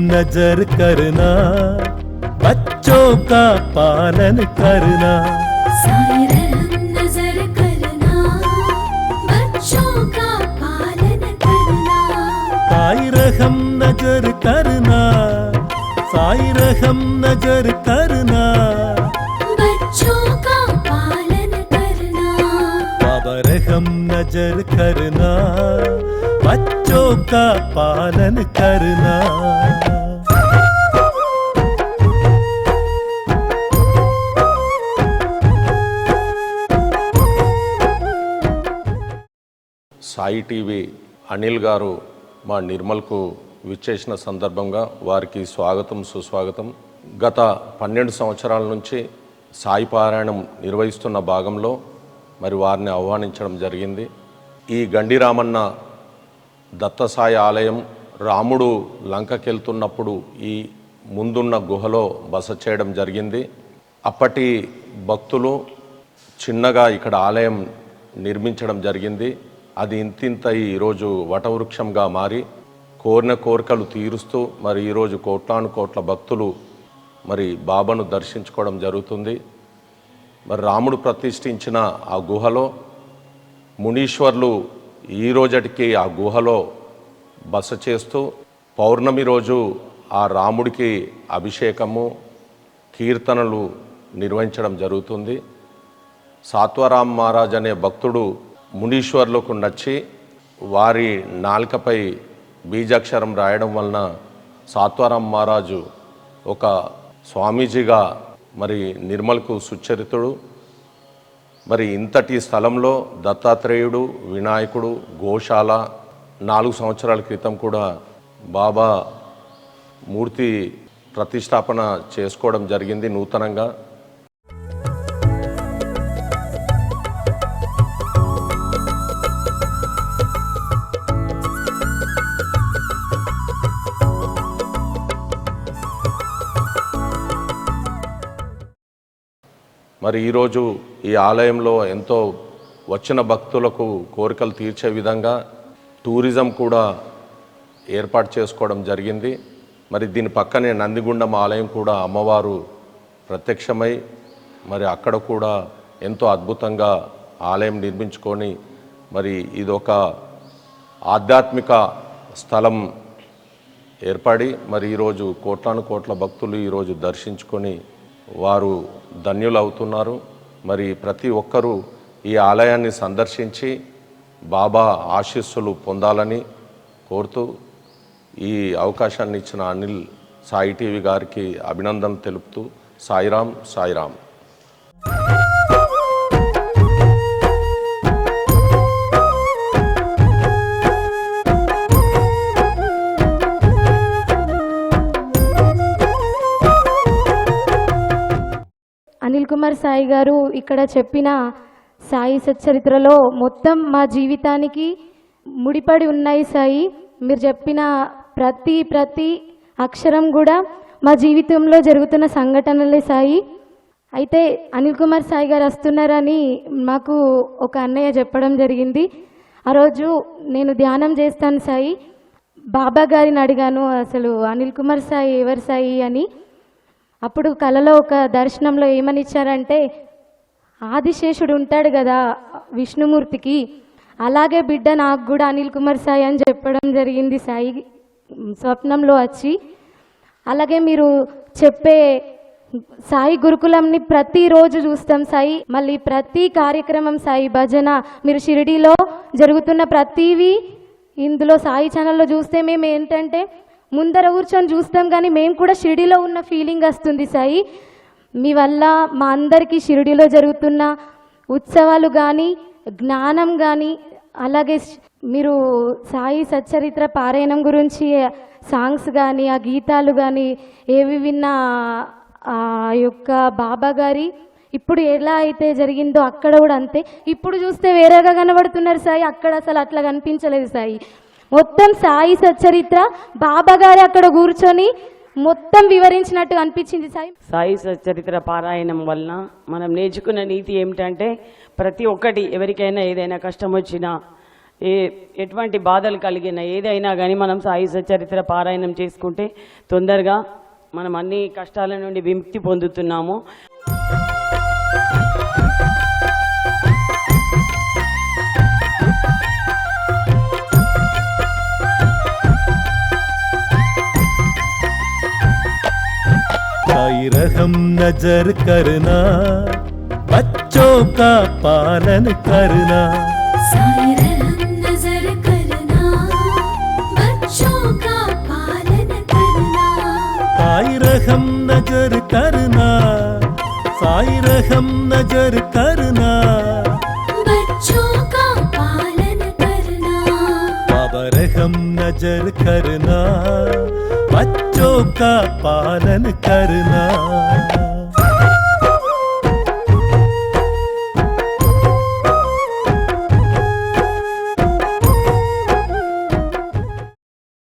नजर करना, बच्चों का पालन करना। साई रहम नजर करना, बच्चों का पालन करना। साई रहम नजर करना, साई रहम नजर करना, बच्चों का पालन करना। बाबा रहम नजर करना, बच्चों का पालन करना। సాయి టీవీ అనిల్ గారు మా నిర్మల్కు విచ్చేసిన సందర్భంగా వారికి స్వాగతం సుస్వాగతం. గత 12 సంవత్సరాల నుంచి సాయి పారాయణం నిర్వహిస్తున్న భాగంలో మరి వారిని ఆహ్వానించడం జరిగింది. ఈ గండి రామన్న దత్తసాయి ఆలయం రాముడు లంకకెళ్తున్నప్పుడు ఈ ముందున్న గుహలో బస చేయడం జరిగింది. అప్పటి భక్తులు చిన్నగా ఇక్కడ ఆలయం నిర్మించడం జరిగింది. అది ఇంతింత ఈరోజు వటవృక్షంగా మారి కోరిన కోరికలు తీరుస్తూ మరి ఈరోజు కోట్లాను కోట్ల భక్తులు మరి బాబాను దర్శించుకోవడం జరుగుతుంది. మరి రాముడు ప్రతిష్ఠించిన ఆ గుహలో మునీశ్వర్లు ఈ రోజటికి ఆ గుహలో బస చేస్తూ పౌర్ణమి రోజు ఆ రాముడికి అభిషేకము కీర్తనలు నిర్వహించడం జరుగుతుంది. సాత్వరామ్ మహారాజ్ అనే భక్తుడు మునీశ్వర్లకు నచ్చి వారి నాలుకపై బీజాక్షరం రాయడం వలన సాత్వరామ్ మహారాజు ఒక స్వామీజీగా మరి నిర్మల్కు సుచరితుడు. మరి ఇంతటి స్థలంలో దత్తాత్రేయుడు, వినాయకుడు, గోశాల 4 సంవత్సరాల క్రితం కూడా బాబా మూర్తి ప్రతిష్టాపన చేసుకోవడం జరిగింది నూతనంగా. మరి ఈరోజు ఈ ఆలయంలో ఎంతో వచ్చిన భక్తులకు కోరికలు తీర్చే విధంగా టూరిజం కూడా ఏర్పాటు చేసుకోవడం జరిగింది. మరి దీని పక్కనే నందిగుండం ఆలయం కూడా అమ్మవారు ప్రత్యక్షమై మరి అక్కడ కూడా ఎంతో అద్భుతంగా ఆలయం నిర్మించుకొని మరి ఇదొక ఆధ్యాత్మిక స్థలం ఏర్పడి మరి ఈరోజు కోట్లాను కోట్ల భక్తులు ఈరోజు దర్శించుకొని వారు ధన్యులు అవుతున్నారు. మరి ప్రతి ఒక్కరూ ఈ ఆలయాన్ని సందర్శించి బాబా ఆశీస్సులు పొందాలని కోరుతూ ఈ అవకాశాన్ని ఇచ్చిన అనిల్ సాయి టీవీ గారికి అభినందనలు తెలుపుతూ సాయిరామ్ సాయిరామ్. అనిల్ కుమార్ సాయి గారు ఇక్కడ చెప్పిన సాయి సచ్చరిత్రలో మొత్తం మా జీవితానికి ముడిపడి ఉన్నాయి సాయి. మీరు చెప్పిన ప్రతి అక్షరం కూడా మా జీవితంలో జరుగుతున్న సంఘటనలే సాయి. అయితే అనిల్ కుమార్ సాయి గారు వస్తున్నారని మాకు ఒక అన్నయ్య చెప్పడం జరిగింది. ఆ రోజు నేను ధ్యానం చేస్తాను సాయి, బాబా గారిని అడిగాను అసలు అనిల్ కుమార్ సాయి ఎవరు సాయి అని. అప్పుడు కలలో ఒక దర్శనంలో ఏమని ఇచ్చారంటే, ఆదిశేషుడు ఉంటాడు కదా విష్ణుమూర్తికి, అలాగే బిడ్డ నాకు కూడా అనిల్ కుమార్ సాయి అని చెప్పడం జరిగింది సాయి స్వప్నంలో వచ్చి. అలాగే మీరు చెప్పే సాయి గురుకులంని ప్రతిరోజు చూస్తాం సాయి. మళ్ళీ ప్రతి కార్యక్రమం సాయి భజన మీరు షిరిడీలో జరుగుతున్న ప్రతివి ఇందులో సాయి ఛానల్లో చూస్తే మేము ఏంటంటే ముందర కూర్చొని చూస్తాం, కానీ మేము కూడా షిరిడీలో ఉన్న ఫీలింగ్ వస్తుంది సాయి. మీ వల్ల మా అందరికీ షిరిడీలో జరుగుతున్న ఉత్సవాలు కానీ జ్ఞానం కానీ, అలాగే మీరు సాయి సచ్చరిత్ర పారాయణం గురించి సాంగ్స్ కానీ ఆ గీతాలు కానీ ఏవి విన్నా ఆ యొక్క బాబా గారి ఇప్పుడు ఎలా అయితే జరిగిందో అక్కడ కూడా అంతే. ఇప్పుడు చూస్తే వేరేగా కనబడుతున్నారు సాయి, అక్కడ అసలు అట్లా కనిపించలేదు సాయి. మొత్తం సాయి సచ్చరిత్ర బాబా గారు అక్కడ కూర్చొని మొత్తం వివరించినట్టు అనిపించింది సాయి. సాయి సచ్చరిత్ర పారాయణం వలన మనం నేర్చుకున్న నీతి ఏమిటంటే, ప్రతి ఒక్కటి ఎవరికైనా ఏదైనా కష్టం వచ్చినా ఎటువంటి బాధలు కలిగిన ఏదైనా కానీ మనం సాయి సచ్చరిత్ర పారాయణం చేసుకుంటే తొందరగా మనం అన్ని కష్టాల నుండి విముక్తి పొందుతున్నాము. साई रहम नजर करना, बच्चों का पालन करना. साई रहम नजर करना, बच्चों का पालन करना. साई रहम नजर करना, साई रहम नजर करना. बच्चों का पालन करना. बाबा रहम नजर करना, बच्चों का पालन करना.